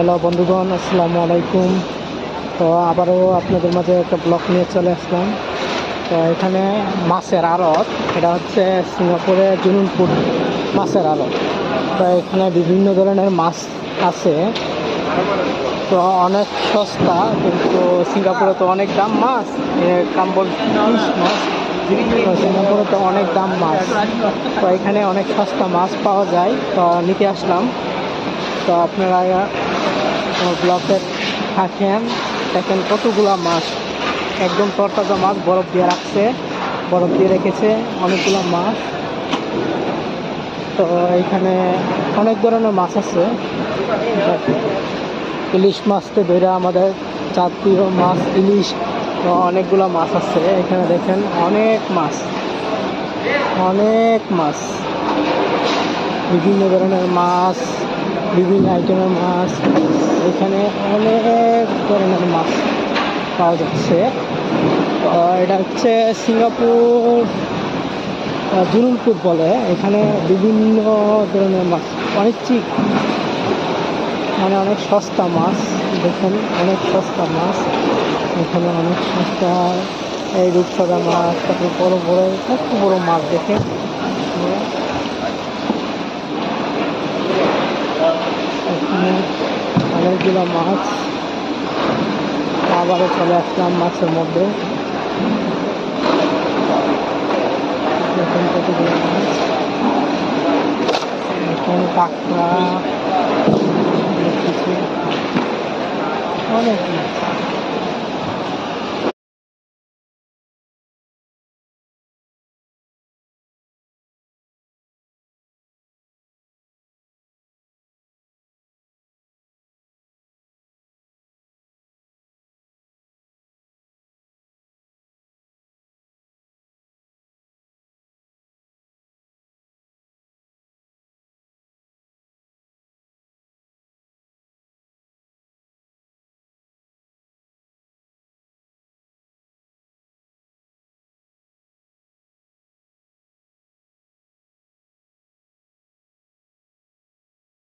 Hello বন্ধুগণ, আসসালামু আলাইকুম। তো আবারও আপনাদের মাঝে একটা ব্লগ নিয়ে চলে আসলাম। তো এখানে মাছের আড়ত, এটা হচ্ছে সিঙ্গাপুরে জুনুনপুর মাছের আড়ত। তো এখানে বিভিন্ন ধরনের মাছ আছে। তো অনেক সস্তা, কিন্তু সিঙ্গাপুরে তো অনেক দাম মাছ। কাম্বল ইলিশ মাছ, তো সিঙ্গাপুরে তো অনেক দাম মাছ। তো এখানে অনেক সস্তা মাছ পাওয়া যায়, তো নিতে আসলাম। তো আপনারা ব্লকের থাকেন, দেখেন কতগুলা মাছ, একদম তরতাজা মাছ, বরফ দিয়ে রাখছে, বরফ দিয়ে রেখেছে অনেকগুলো মাছ। তো এখানে অনেক ধরনের মাছ আছে। ইলিশ মাছকে ধরে আমাদের জাতীয় মাছ ইলিশ। তো অনেকগুলো মাছ আছে এখানে, দেখেন অনেক মাছ, অনেক মাছ, বিভিন্ন ধরনের মাছ, বিভিন্ন আইটেমের মাছ। এখানে অনেক ধরনের মাছ পাওয়া যাচ্ছে। এটা হচ্ছে সিঙ্গাপুর জুনুনপুর বলে। এখানে বিভিন্ন ধরনের মাছ, অনেক চিপ, মানে অনেক সস্তা মাছ। দেখেন অনেক সস্তা মাছ এখানে, অনেক সস্তা। এই রূপসাদা মাছ, তারপরে বড় বড় কত বড় মাছ দেখেন। এখানে অনেকগুলো মাছ। আবারও চলে আসলাম মাছের মধ্যে, দেখুন কতগুলো মাছ। এখন কাঁকড়া, অনেক কিছু, অনেক মাছ।